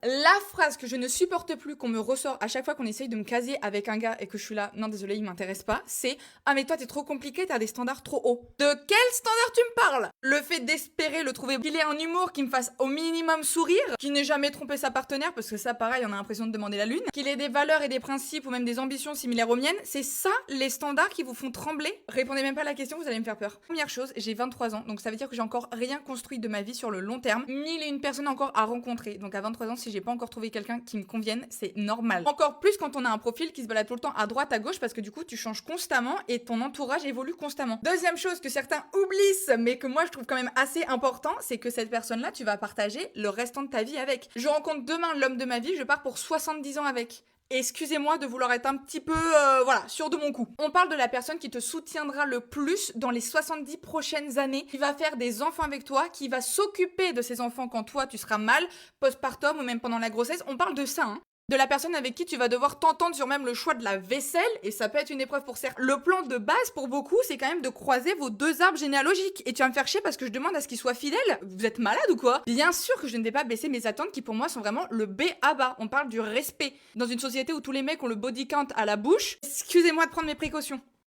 La phrase que je ne supporte plus qu'on me ressort à chaque fois qu'on essaye de me caser avec un gars et que je suis là, non désolé, il m'intéresse pas, c'est ah mais toi t'es trop compliqué, t'as des standards trop hauts. De quel standard tu me parles? Le fait d'espérer le trouver, qu'il ait un humour qui me fasse au minimum sourire, qu'il n'ait jamais trompé sa partenaire, parce que ça pareil, on a l'impression de demander la lune, qu'il ait des valeurs et des principes ou même des ambitions similaires aux miennes, c'est ça les standards qui vous font trembler? Répondez même pas à la question, vous allez me faire peur. Première chose, j'ai 23 ans, donc ça veut dire que j'ai encore rien construit de ma vie sur le long terme, mille et une personnes encore à rencontrer. Donc à 23 ans, si j'ai pas encore trouvé quelqu'un qui me convienne, c'est normal. Encore plus quand on a un profil qui se balade tout le temps à droite, à gauche, parce que du coup, tu changes constamment et ton entourage évolue constamment. Deuxième chose que certains oublient, mais que moi je trouve quand même assez important, c'est que cette personne-là, tu vas partager le restant de ta vie avec. Je rencontre demain l'homme de ma vie, je pars pour 70 ans avec. Excusez-moi de vouloir être un petit peu, voilà, sûr de mon coup. On parle de la personne qui te soutiendra le plus dans les 70 prochaines années, qui va faire des enfants avec toi, qui va s'occuper de ces enfants quand toi tu seras mal, postpartum ou même pendant la grossesse. On parle de ça, hein. De la personne avec qui tu vas devoir t'entendre sur même le choix de la vaisselle, et ça peut être une épreuve pour certains. Le plan de base pour beaucoup, c'est quand même de croiser vos deux arbres généalogiques. Et tu vas me faire chier parce que je demande à ce qu'ils soient fidèles. Vous êtes malade ou quoi? Bien sûr que je ne vais pas baisser mes attentes qui pour moi sont vraiment le B à bas. On parle du respect. Dans une société où tous les mecs ont le body count à la bouche, excusez-moi de prendre mes précautions.